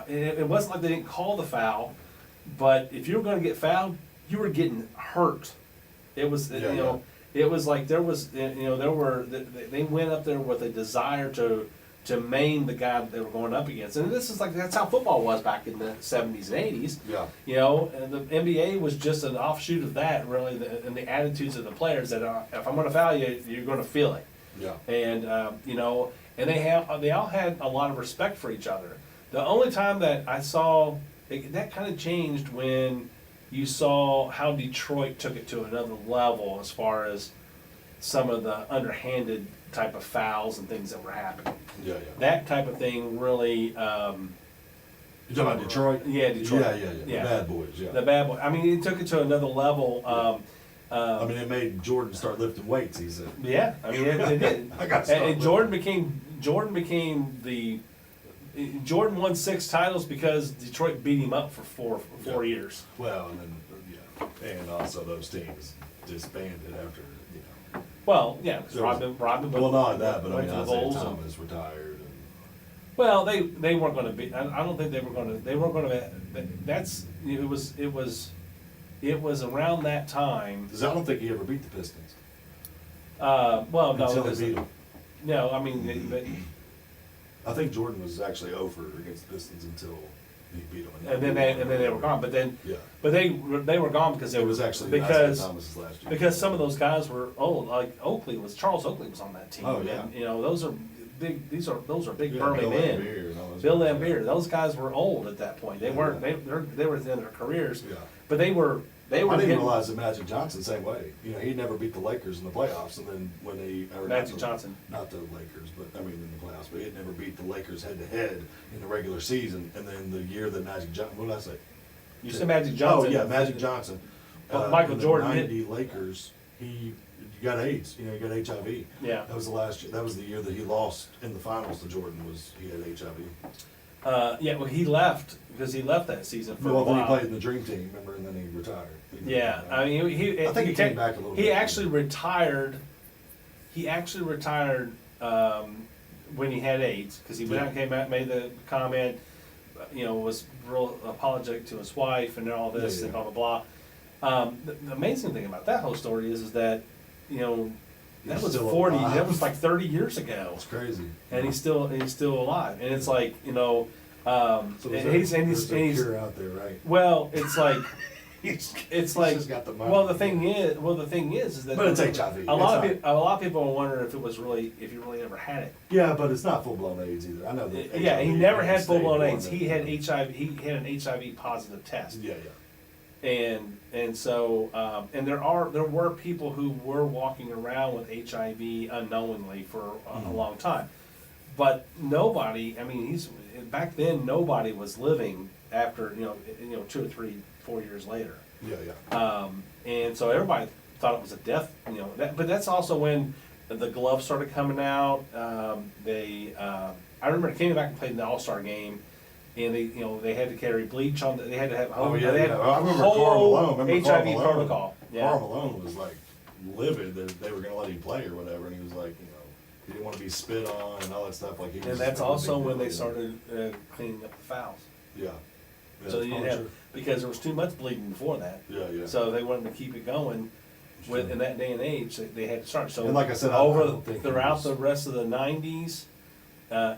it wasn't like they didn't call the foul, but if you were going to get fouled, you were getting hurt. It was it was like they went up there with a desire to maim the guy that they were going up against, and that's how football was back in the 70s and 80s. Yeah. And the NBA was just an offshoot of that, really, and the attitudes of the players that if I'm going to foul you, you're going to feel it. Yeah. And and they all had a lot of respect for each other. The only time that I saw that kind of changed when you saw how Detroit took it to another level as far as some of the underhanded type of fouls and things that were happening. Yeah. That type of thing really. You talking about Detroit? Yeah, Detroit. Yeah. Yeah. The bad boys. Yeah. The bad boy. I mean, it took it to another level. I mean, it made Jordan start lifting weights. He said. Yeah, I mean, it did. I got to start and Jordan became the. Jordan won 6 titles because Detroit beat him up for four years. Well, and then and also those teams disbanded after Well, yeah, because There was- Rodman. Well, not that, but I went mean, to the Isaiah Bulls and- Thomas retired. And, Well, they weren't going to be. I don't think they were going to. They weren't going to. That's it was around that time. 'cause I don't think he ever beat the Pistons Well, no, until he because- beat them. no. I mean, I think Jordan was actually over against the Pistons until he beat them. and then they were gone. But then, Yeah. but they were gone because It was actually because Isaiah Thomas's last year. because some of those guys were old. Like Charles Oakley was on that team. Oh, yeah. And, those are big. Those are big Yeah, burly Bill men. Laimbeer and all those Bill guys. Lambier. Those guys were old at that point. They Yeah. weren't. They were at the end of their careers. Yeah. But they were. I didn't getting- realize that Magic Johnson same way. He never beat the Lakers in the playoffs, and then when Magic Johnson. not the Lakers, but I mean in the playoffs, but he had never beat the Lakers head to head in the regular season. And then the year that Magic Johnson, what did I say? You said Magic Johnson. Oh yeah, Magic Johnson. Well, Michael in the Jordan hit- '90 Lakers. He got AIDS. He got HIV. Yeah. That was the last year. That was the year that he lost in the finals to Jordan. He had HIV. Yeah. Well, he left because he left that season for a Well, then he while. played in the Dream Team, remember, and then he retired. Yeah, I mean, I think he came back a little He bit. actually retired. He actually retired when he had AIDS because he went out and came out, made the comment. Was real apologetic to his wife and all this Yeah. and blah blah blah. The amazing thing about that whole story is that that He's was still 40. alive. That was like 30 years ago, It's crazy. and he's still alive. And it's like So and there's he's a cure out there, right? well, it's like. He's It's like, just got the money. well, the thing is that. But it's HIV. A lot It's of people are wondering if you really ever had it. Yeah, but it's not full blown AIDS either. I know that. Yeah, he HIV never had stayed full blown on AIDS. it. He had HIV. He had an HIV positive test. Yeah. And so there were people who were walking around with HIV unknowingly for a long time, but nobody. I mean, back then nobody was living after 2 or 3, 4 years later. Yeah. And so everybody thought it was a death, but that's also when the gloves started coming out. I remember Kenny back and played in the All-Star game, and they had to carry bleach on. They had to have. Oh they yeah. had I remember whole Karl Malone. Remember HIV Karl Malone? protocol. Yeah. Karl Malone was like livid that they were going to let him play or whatever, and he was like, he didn't want to be spit on and all that stuff. Like he was And that's a big also when deal. they started cleaning up the fouls. Yeah. So that's you probably have true. because there was too much bleeding before that. Yeah. So they wanted to keep it going. Sure. In that day and age, they had to start. So And like I said, I don't think it throughout was- the rest of the '90s,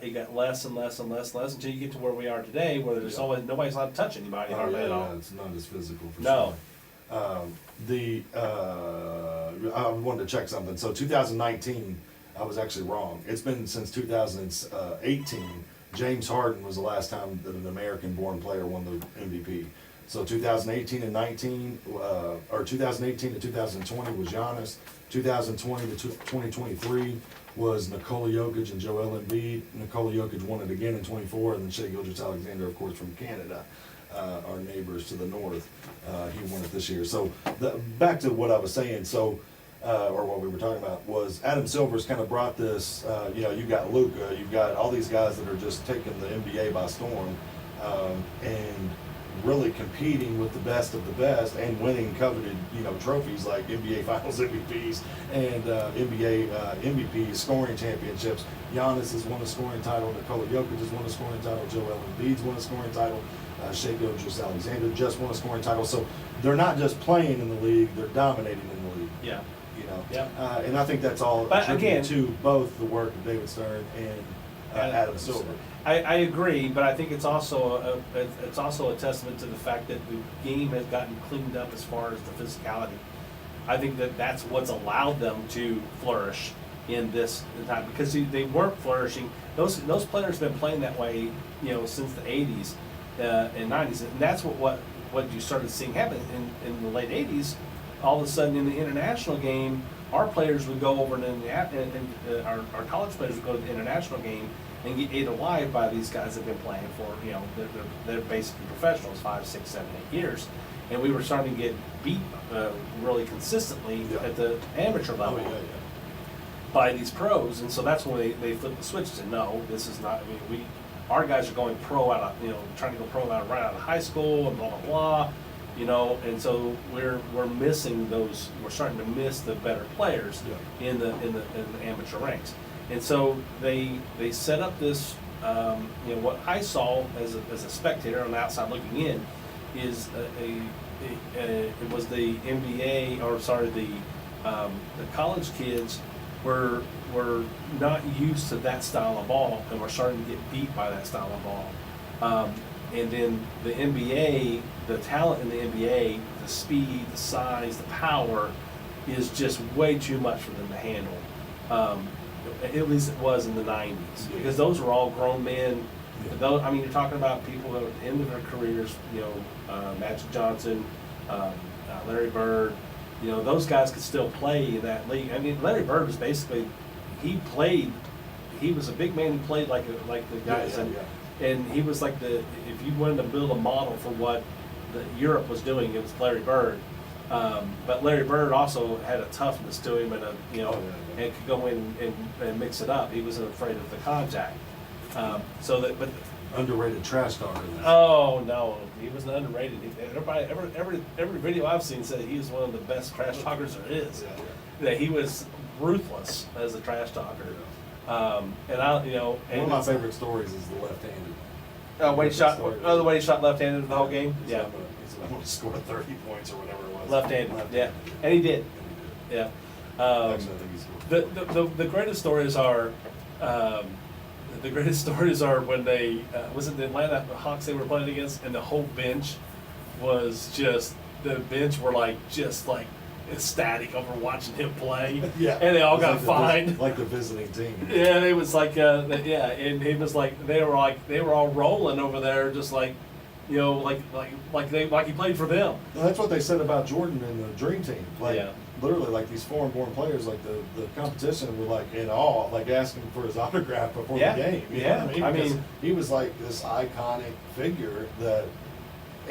it got less and less and less until you get to where we are today, where there's always nobody's allowed to touch anybody Oh, hardly at all. it's not as physical for No. sure. I wanted to check something. So 2019, I was actually wrong. It's been since 2018. James Harden was the last time that an American-born player won the MVP. So 2018 and 19, or 2018 to 2020 was Giannis. 2020 to 2023 was Nikola Jokic and Joel Embiid. Nikola Jokic won it again in 24, and then Shai Gilgeous-Alexander, of course, from Canada, our neighbors to the north. He won it this year. So back to what I was saying. So. Or what we were talking about was Adam Silver's kind of brought this. You've got Luka, you've got all these guys that are just taking the NBA by storm, and really competing with the best of the best and winning coveted trophies like NBA Finals MVPs and NBA MVPs, scoring championships. Giannis has won a scoring title. Nikola Jokic has won a scoring title. Joel Embiid's won a scoring title. Shai Gilgeous-Alexander just won a scoring title. So they're not just playing in the league; they're dominating in the league. Yeah. Yeah. And I think that's all But attributed again- to both the work of David Stern and Adam Silver. I agree, but I think it's also a testament to the fact that the game has gotten cleaned up as far as the physicality. I think that's what's allowed them to flourish in this time because they weren't flourishing. Those players have been playing that way, since the '80s and '90s, and that's what you started seeing happen in the late '80s. All of a sudden, in the international game, our players would go over our college players would go to the international game and get ate alive by these guys that have been playing for, they're basically professionals, 5, 6, 7, 8 years. And we were starting to get beat really consistently at the amateur level by these pros. And so that's when they flipped the switch and said, no, this is not, our guys are going pro out of, trying to go pro right out of high school and blah, blah, blah. And so we're missing those, we're starting to miss the better players in the amateur ranks. And so they set up this, what I saw as a spectator on the outside looking in is it was the NBA, or sorry, the college kids were not used to that style of ball and were starting to get beat by that style of ball. And then the NBA, the talent in the NBA, the speed, the size, the power is just way too much for them to handle. At least it was in the 90s, because those were all grown men. Those, you're talking about people that were at the end of their careers, Magic Johnson, Larry Bird, those guys could still play in that league. Larry Bird was basically, he was a big man who played like the guys, and he was like if you wanted to build a model for what Europe was doing, it was Larry Bird. But Larry Bird also had a toughness to him, and and could go in and mix it up. He wasn't afraid of the contact. But underrated trash talker. Oh no, he wasn't underrated. Every video I've seen said he was one of the best trash talkers there is. That he was ruthless as a trash talker. And one of my favorite stories is the left-handed. When he shot, the way he shot left-handed the whole game. Yeah. I want to score 30 points or whatever it was. Left-handed, yeah, and he did. Yeah. Actually, I think he scored. The greatest stories are. The greatest stories are when they was it the Atlanta Hawks they were playing against, and the whole bench was just were just ecstatic over watching him play. Yeah, and they all got fined. Like the visiting team. Yeah, it was and it was they were all rolling over there, just like he played for them. Well, that's what they said about Jordan and the Dream Team. Literally, these foreign-born players, the competition were in awe, asking for his autograph before the game. You know what I mean? He was this iconic figure that.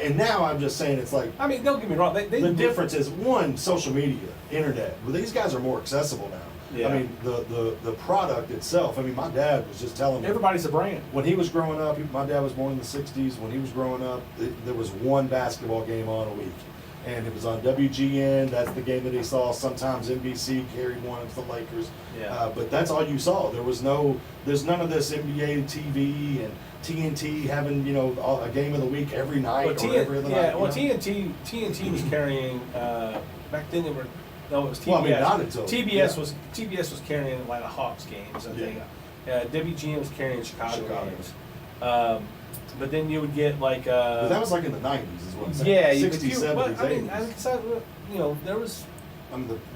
And now I'm just saying it's don't get me wrong. The difference is one, social media, internet. Well, these guys are more accessible now. Yeah. The product itself. My dad was just telling me. Everybody's a brand. When he was growing up, my dad was born in the '60s. When he was growing up, there was one basketball game on a week. And it was on WGN. That's the game that he saw. Sometimes NBC carried one of the Lakers. Yeah. But that's all you saw. There's none of this NBA TV and TNT having a game of the week every night or every other night. Yeah. Well, TNT was carrying back then. It was TBS. Well, not until TBS was carrying Atlanta Hawks games. I think. WGN was carrying Chicago games. But then you would get but that was in the 90s, is what I'm saying. Yeah, 60s, 70s, 80s. There was.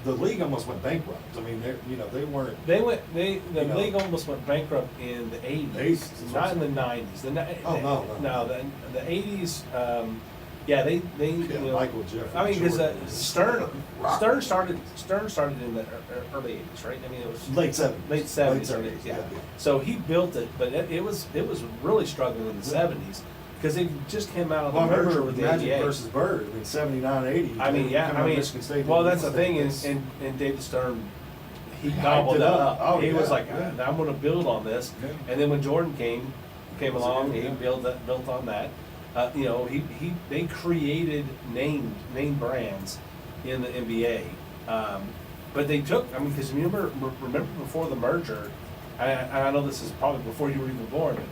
The league almost went bankrupt. They weren't. The league almost went bankrupt in the 80s, not in the 90s. No, the 80s. Michael Jeffrey. Because Stern started in the early 80s, right? It was late 70s. Late 70s, yeah. So he built it, but it was really struggling in the 70s because it just came out of the merger with the Magic NBA. versus Bird. 79, 80. Michigan State. Well, that's the thing, and David Stern, he gobbled that up. He was like, I'm going to build on this. Yeah. And then when Jordan came along, he built on that. They created name brands in the NBA, but they took. Because remember before the merger, I know this is probably before you were even born. But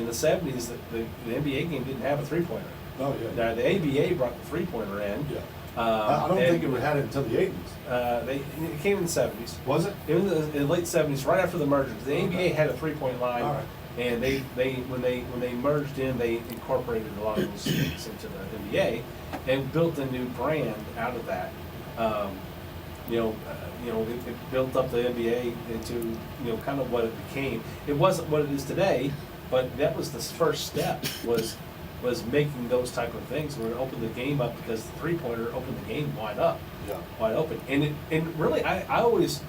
in the '70s, the NBA game didn't have a 3-pointer. Oh yeah. Now the ABA brought the 3-pointer in. Yeah. I don't think it had it until the 80s. It came in the '70s. Was it? It was in the late '70s, right after the merger. The ABA had a 3-point line. All right. And when they merged in, they incorporated a lot of those things into the NBA and built a new brand out of that. It built up the NBA into kind of what it became. It wasn't what it is today, but that was the first step. Was was making those type of things where it opened the game up because the 3-pointer opened the game wide open. And really, I always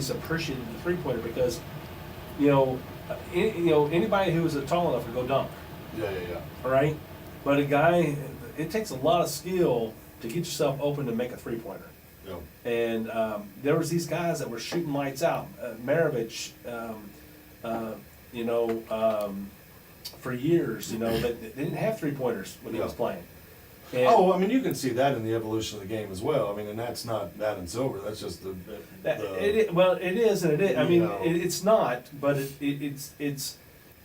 appreciated the 3-pointer because, anybody who was tall enough could go dunk. Yeah. All right, but it takes a lot of skill to get yourself open to make a 3-pointer. Yeah. And there was these guys that were shooting lights out. Maravich, for years, that they didn't have 3-pointers when he was playing. And I mean, you can see that in the evolution of the game as well. I mean, and that's not Adam Silver. That's just it is and it is. I mean, it's not, but it's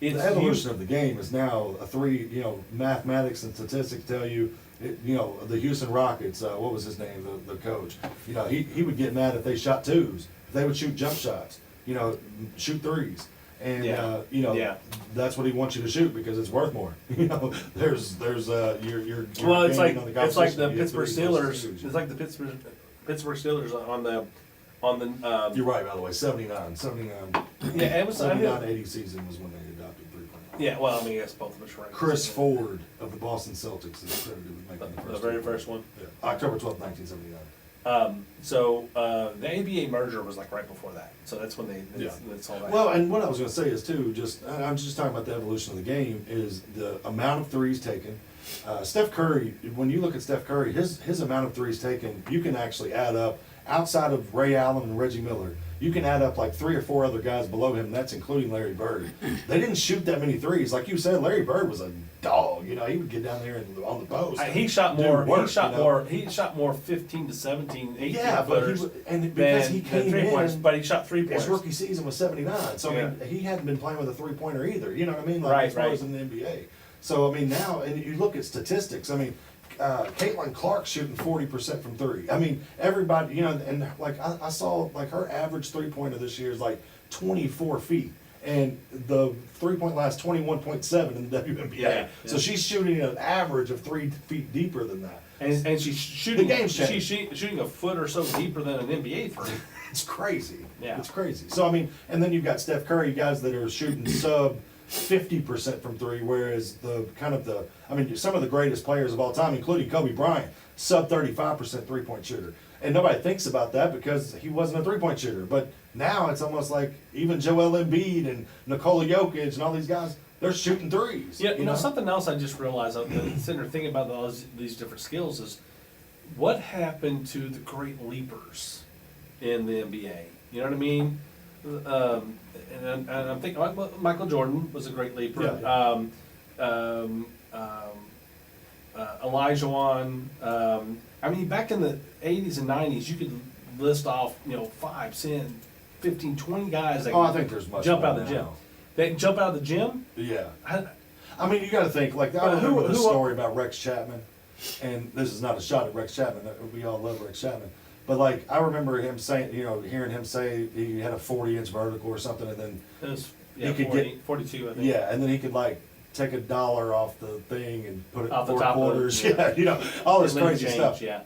the evolution of the game is now a 3. Mathematics and statistics tell you. The Houston Rockets. What was his name? The coach. He would get mad if they shot 2s. If they would shoot jump shots. Shoot 3s. And that's what he wants you to shoot because it's worth more. There's you're well, it's like on the it's like the competition. Pittsburgh Steelers. It's like the Pittsburgh Steelers on the. You're right, by the way. 79. Yeah, it was 79-80 season was when they adopted 3-point. Yeah, well, I mean, I guess both of us were right. Chris Ford of the Boston Celtics is credited with making the very first one. Yeah. October 12th, 1979. So the ABA merger was like right before that. So that's when that's all that. Well, and what I was going to say is too, I'm just talking about the evolution of the game is the amount of threes taken. Steph Curry, when you look at Steph Curry, his amount of threes taken, you can actually add up outside of Ray Allen and Reggie Miller. You can add up like 3 or 4 other guys below him. And that's including Larry Bird. They didn't shoot that many threes, like you said. Larry Bird was a dog. He would get down there on the post. He shot more. He shot more 15 to 17, 18 footers. Because he came in, but he shot 3-pointers. His rookie season was 79. So I mean, he hadn't been playing with a 3-pointer either. You know what I mean? Right. As far as in the NBA. So I mean, now and you look at statistics. I mean. Caitlin Clark's shooting 40% from 3. I mean, everybody, and like I saw like her average 3-pointer this year is like 24 feet. And the 3-point last 21.7 in the WNBA. Yeah. So she's shooting an average of 3 feet deeper than that. And she's shooting. The game's she's shooting a foot or so deeper than an NBA three. It's crazy. Yeah. It's crazy. So I mean, and then you've got Steph Curry, guys that are shooting sub 50% from 3, whereas some of the greatest players of all time, including Kobe Bryant, sub 35% 3-point shooter. And nobody thinks about that because he wasn't a 3-point shooter. But now it's almost like even Joel Embiid and Nikola Jokic and all these guys, they're shooting threes. Yeah, something else I just realized, sitting there thinking about all these different skills is what happened to the great leapers in the NBA? You know what I mean? And I'm thinking Michael Jordan was a great leaper. Yeah. Elijah Wan. I mean, back in the 80s and 90s, you could list off 5, 10, 15, 20 guys that I think there's much jump more out of the gym. now. They can jump out of the gym. Yeah. I mean, you got to think like I remember the story about Rex Chapman, and this is not a shot at Rex Chapman. We all love Rex Chapman. But like I remember him saying, hearing him say he had a 40-inch vertical or something, and then It was, he could 42, I think. Yeah, and then he could like take $1 off the thing and put it Off the in 4 top of it, quarters. yeah. All this And then crazy change, stuff. Yeah.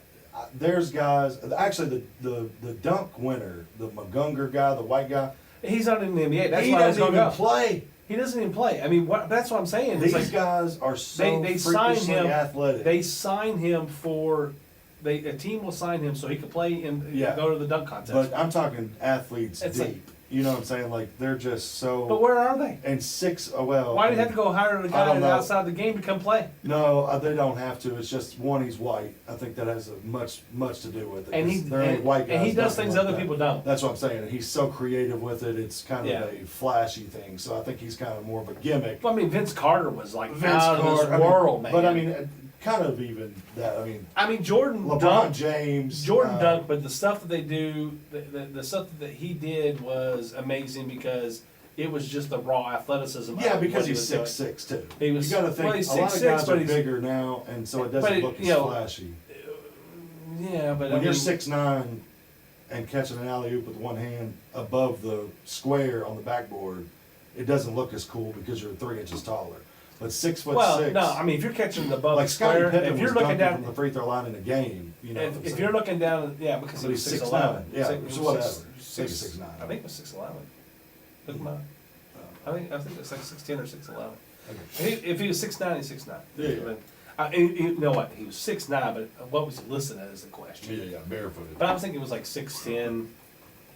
There's guys. Actually, the dunk winner, the Magunga guy, the white guy. He's not in the NBA. That's He why he's doesn't going even to play. He doesn't even play. I mean, that's what I'm saying. It's These guys are so they sign freakishly him. athletic. They sign him for. A team will sign him so he can play and go to the dunk contest. But I'm talking athletes It's deep. like- You know what I'm saying? Like they're just so. But where are they? And 6. Oh well. Why do you have to go hire a I guy don't know. outside the game to come play? No, they don't have to. It's just one, he's white. I think that has much to do with it. And 'Cause there ain't white guys and he does dunking things like other that. people don't. That's what I'm saying. And he's so creative with it. It's kind of a flashy thing. So I think he's kind of more of a gimmick. Well, I mean, Vince Carter was like Vince out of Carter, this world, man. But I mean, kind of even that. I mean, Jordan LeBron dunked. James. Jordan dunked, but the stuff that they do, the stuff that he did was amazing because it was just the raw athleticism. Yeah, of because what he he's was 6'6" too. He was- You got to think well, he's a lot of 6'6", guys but are he's- bigger now, and so it doesn't look as flashy. doing. Yeah, but When I you're mean, 6'9" and catching an alley oop with one hand above the square on the backboard, it doesn't look as cool because you're 3 inches taller. But 6'6". well, no, I mean, if you're catching above like the Scottie square, Pippen if you're was looking dunking down from the free throw line in a game, you know. if you're looking down, yeah, because he But was he's 6'11". 6'9", yeah, so whatever. Maybe 6'9". I think it was 6'11". Look him up. I think it was like 6'10" or 6'11". Okay. If he was 6'9", he's 6'9". Yeah. And you know what? He was 6'9", but what was he listed as is the question. Yeah, barefooted. But I was thinking it was like 6'10".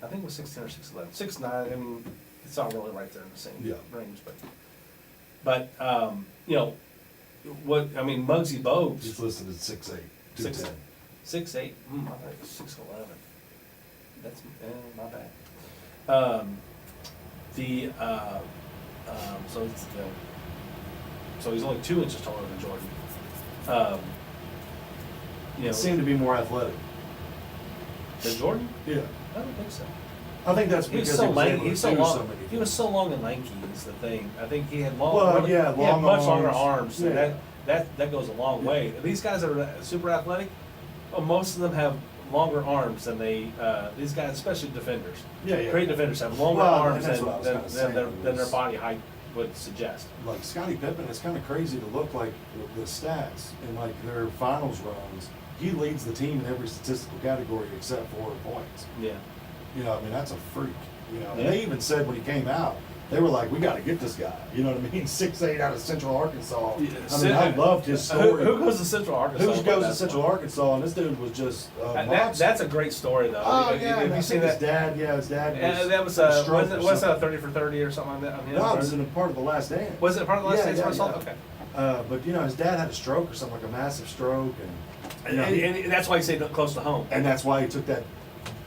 I think it was 6'10" or 6'11". 6'9", I mean, it's all really right there in the same range. But you know, Muggsy Bogues. He's listed as 6'8", 210. 6'8". I thought it was 6'11". That's my bad. So it's so he's only 2 inches taller than Jordan. He seemed to be more athletic. Than Jordan? Yeah. I don't think so. I think that's He was because so he was lanky. able He to was so do long. so many He was things. so long and lanky. Is the thing. I think he had long. Well, he had long much longer arms. arms. And that goes a long way. These guys that are super athletic, well, most of them have longer arms than they. These guys, especially defenders. Great defenders have longer arms than their body height would suggest. Like Scottie Pippen, it's kind of crazy to look like the stats in like their finals runs. He leads the team in every statistical category except for points. Yeah. You know, I mean, that's a freak. You know, and they even said when he came out, they were like, "We got to get this guy." You know what I mean? 6'8" out of Central Arkansas. I mean, I loved his story. Who goes to Central Arkansas? Who goes to Central Arkansas? And this dude was just that's a great story, though. Oh yeah, have you seen his that? dad. His dad. That was what's that? 30 for 30 or something like that. No, it was in a part of the Last Dance. Was it part of the Last Dance? Yeah. Okay. But you know, his dad had a stroke or something, like a massive stroke, and and that's why he stayed close to home. And that's why he took that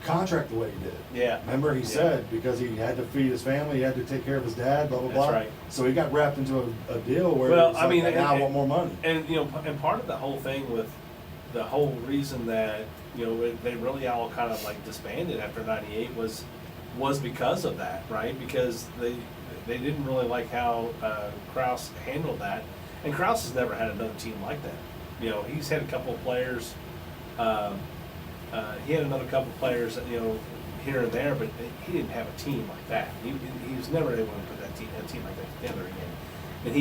contract the way he did. Yeah. Remember, he said because he had to feed his family, he had to take care of his dad, blah blah blah. That's right. So he got wrapped into a deal where now I want more money. And and part of the whole thing with the whole reason that they really all kind of like disbanded after '98 was because of that, right? Because they didn't really like how Krause handled that, and Krause has never had another team like that. He's had a couple of players. He had another couple of players, here and there, but he didn't have a team like that. He was never able to put a team like that together again. And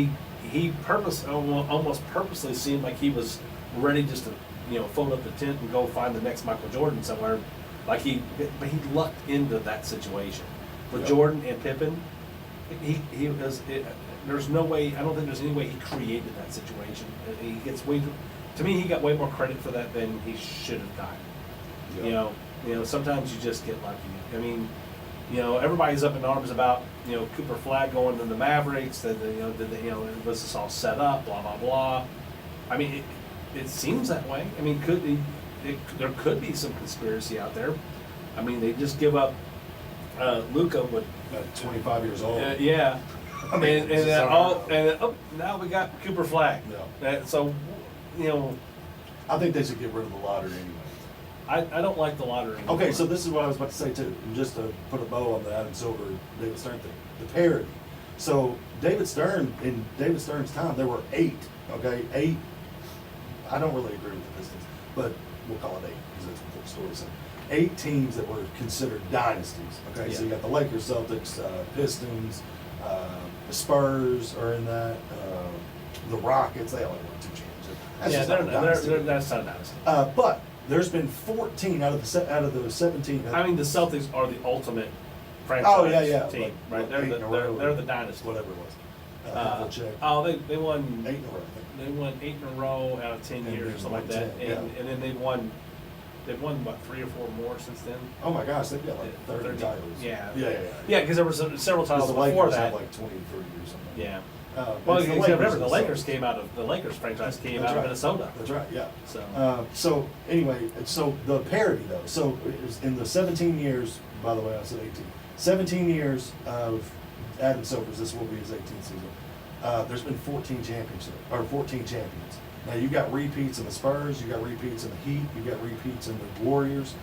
he almost purposely seemed like he was ready just to fold up the tent and go find the next Michael Jordan somewhere. But he lucked into that situation with Jordan and Pippen. He was. There's no way. I don't think there's any way he created that situation. He gets to me, he got way more credit for that than he should have gotten. Yeah. Sometimes you just get lucky. I mean, everybody's up in arms about Cooper Flagg going to the Mavericks. That was this all set up? Blah blah blah. I mean, it seems that way. I mean, there could be some conspiracy out there. I mean, they just give up Luka with 25 years old. Yeah. I mean, now we got Cooper Flagg. Yeah. So, I think they should get rid of the lottery anyway. I don't like the lottery anymore. Okay, so this is what I was about to say too. And just to put a bow on the Adam Silver, David Stern thing, the parody. So David Stern, in David Stern's time, there were 8. Okay, 8. I don't really agree with the distance, but we'll call it 8 because that's what the story said. 8 teams that were considered dynasties. Okay, so you got the Lakers, Celtics, Pistons, the Spurs are in that. The Rockets, they only won 2 championships. That's not a dynasty. But there's been 14 out of the 17. I mean, the Celtics are the ultimate franchise team, like right? They're the dynasty. Whatever it was. They won 8 in a row. I think. They won 8 in a row out of 10 years or something like that, and then they've won what 3 or 4 more since then. Oh my gosh, they've got like 30 titles. Yeah, because there was several titles the before Lakers that. have like 23 or something. Yeah. Well, remember the Lakers franchise came out of Minnesota. That's right. Yeah. So Anyway, so the parody though. So it was in the 17 years. By the way, I said 18. 17 years of Adam Silver's. This will be his 18th season. There's been 14 champions. Now you've got repeats in the Spurs. You got repeats in the Heat. You got repeats in the Warriors.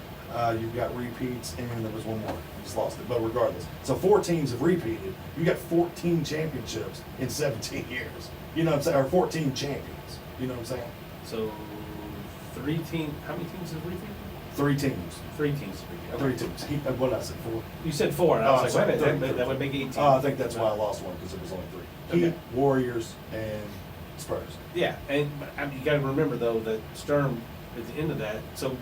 You've got repeats, and there was one more. I just lost it. But regardless, so 4 teams have repeated. You got 14 championships in 17 years. You know what I'm saying? Or 14 champions. You know what I'm saying? So 3 teams. How many teams have repeated? 3 teams. 3 teams. Okay. 3 teams. What did I say? 4. You said 4. And I was like, sorry, wait a minute, that would make 18. I think that's why I lost one because it was only 3. Heat, Warriors, and Spurs. Yeah, and I mean, you got to remember though that Stern at the end of that. So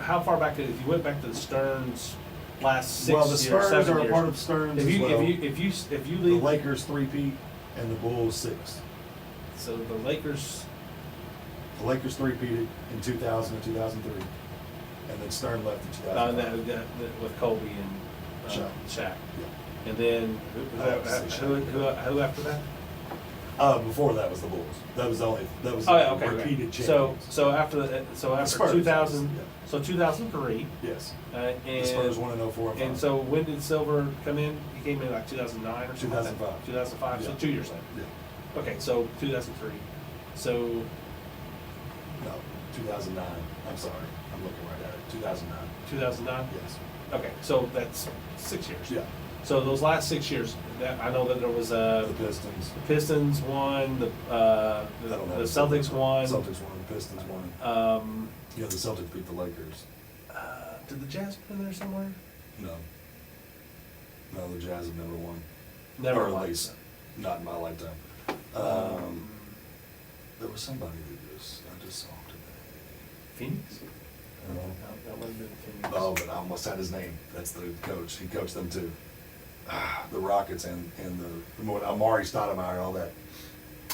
how far back? If you went back to the Stern's last 6 years, well, the Spurs 7 are years, a part of Stern's as well. If you leave the Lakers 3-peat, and the Bulls 6. So the Lakers. The Lakers three-peated in 2000 and 2003, and then Stern left in 2005. With Kobe and Shaq. Yeah. And then who after that? Before that was the Bulls. That was Oh yeah, okay. repeated Okay. champions. So after Spurs, 2000, yeah. so 2003. Yes. And The Spurs won in 04 and 5. And so when did Silver come in? He came in like 2009 or something. 2005. 2005. So Yeah. 2 years later. Yeah. Okay, so 2003. So No, 2009. I'm sorry. I'm looking right at it. 2009. 2009. Yes. Okay, so that's 6 years. Yeah. So those last 6 years, I know that there was The Pistons. the Pistons won, the I don't know. Celtics won. Celtics won. The Pistons won. Yeah, the Celtics beat the Lakers. Did the Jazz win there somewhere? No. No, the Jazz have never won. Never Or won. at least not in my lifetime. There was somebody that I just saw today. Phoenix? Uh, No, that wouldn't have been Phoenix. Oh, but I almost had his name. That's the coach. He coached them too. The Rockets and the Amari Stoudemire, all that.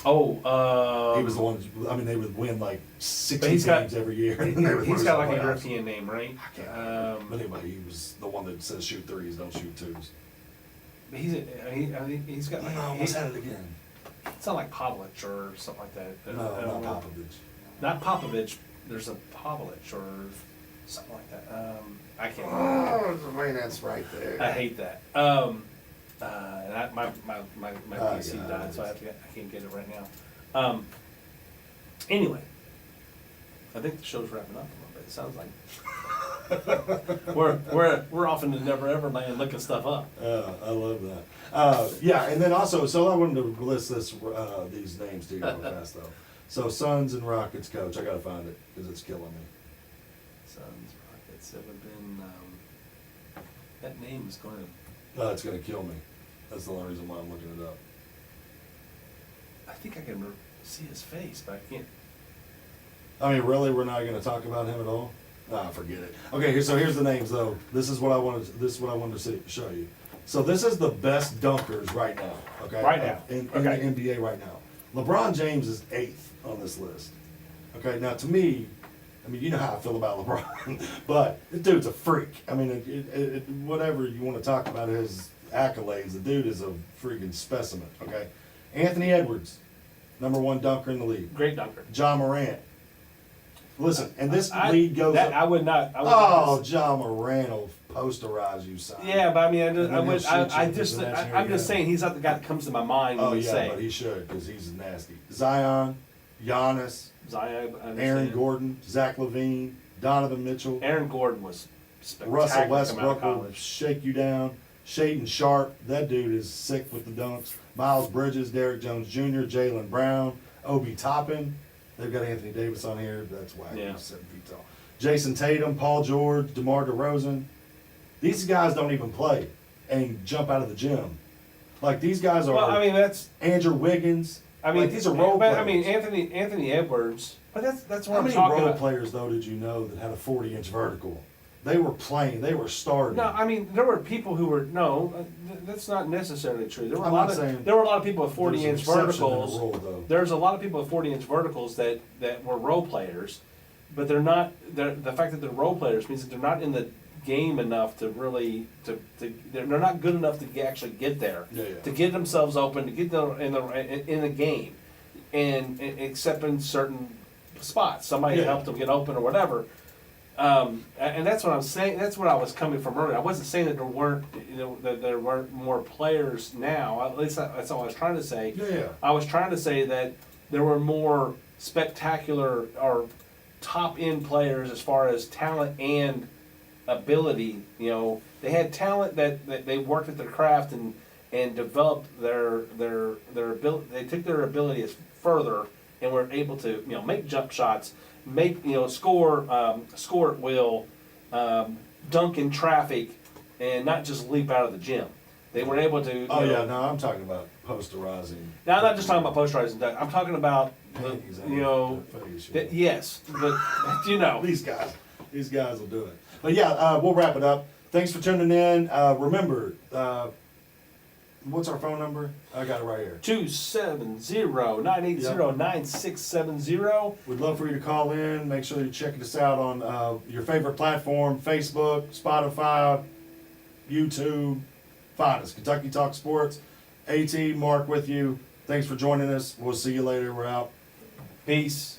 Oh, He was the one. I mean, they would win like 60 But he's got- games every year. and they would he's lose got the like a playoffs. European name, right? I can't. But anyway, he was the one that says shoot threes, don't shoot twos. But he's got like, I almost had it again. it's not like Pavlich or something like that. No, I don't not know. Popovich. Not Popovich. There's a Pavlich or something like that. I can't. Oh, man, that's right there. I hate that. And my PC yeah, died, so I can't get it right now. Anyway, I think the show's wrapping up a little bit. It sounds like we're off in the never ever land looking stuff up. I love that. Yeah, and then also, so I wanted to list these names to you real fast though. So Suns and Rockets coach, I gotta find it because it's killing me. Suns, Rockets. It would have been. That name is going to. It's gonna kill me. That's the only reason why I'm looking it up. I think I can see his face, but I can't. I mean, really, we're not gonna talk about him at all? Ah, forget it. Okay, so here's the names though. This is what I wanted. This is what I wanted to show you. So this is the best dunkers right now. Okay. Right now. In Okay. the NBA right now. LeBron James is 8th on this list. Okay. Now to me, I mean, you know how I feel about LeBron, but this dude's a freak. I mean, whatever you want to talk about his accolades, the dude is a freaking specimen. Okay. Anthony Edwards, #1 dunker in the league. Great dunker. John Morant. Listen, and this league goes that, up. I would not. Oh, John Morant will posterize you, son. Yeah, but I mean, And then he'll shoot you I'm with just the imaginary I'm just gun. saying he's not the guy that comes to my mind when Oh we yeah, say but he should because he's nasty. Zion, Giannis, Zion. I understand. Aaron Gordon, Zach LaVine, Donovan Mitchell, Aaron Gordon was spectacular. Russell coming out of Westbrook will college. shake you down. Shaden Sharp, that dude is sick with the dunks. Miles Bridges, Derrick Jones Jr., Jalen Brown, Obi Toppin. They've got Anthony Davis on here. That's why Yeah. he's 7 feet tall. Jason Tatum, Paul George, DeMar DeRozan. These guys don't even play and jump out of the gym. Like these guys are. Well, I mean that's. Andrew Wiggins. I mean like, these are role but, players. I mean Anthony Edwards. But that's what How I'm many talking role about. players though did you know that had a 40-inch vertical? They were playing. They were starting. No, I mean there were people who were that's not necessarily true. There were I'm a lot not of saying there were a lot of people with There's 40-inch an exception in the verticals. rule, though. There's a lot of people with 40-inch verticals that were role players, but they're not. The fact that they're role players means that they're not in the game enough to really they're not good enough to actually get there. Yeah, yeah. To get themselves open, to get them in the game, and except in certain spots, somebody Yeah. helped them get open or whatever. And that's what I'm saying. That's what I was coming from earlier. I wasn't saying that there weren't, that there weren't more players now. At least that's all I was trying to say. Yeah, yeah. I was trying to say that there were more spectacular or top end players as far as talent and ability. They had talent that they worked at their craft and developed their ability. They took their abilities further and were able to make jump shots, make score at will, dunk in traffic, and not just leap out of the gym. They were able to. Oh yeah, no, I'm talking about posterizing. Now I'm not just talking about posterizing dunk. I'm talking about Panties on the, their face, that, yes, but These guys will do it. But yeah, we'll wrap it up. Thanks for tuning in. Remember, what's our phone number? I got it right here. 270-980-9670. We'd love for you to call in. Make sure you're checking us out on your favorite platform, Facebook, Spotify, YouTube. Find us, Kentucky Talk Sports. AT, Mark with you. Thanks for joining us. We'll see you later. We're out. Peace.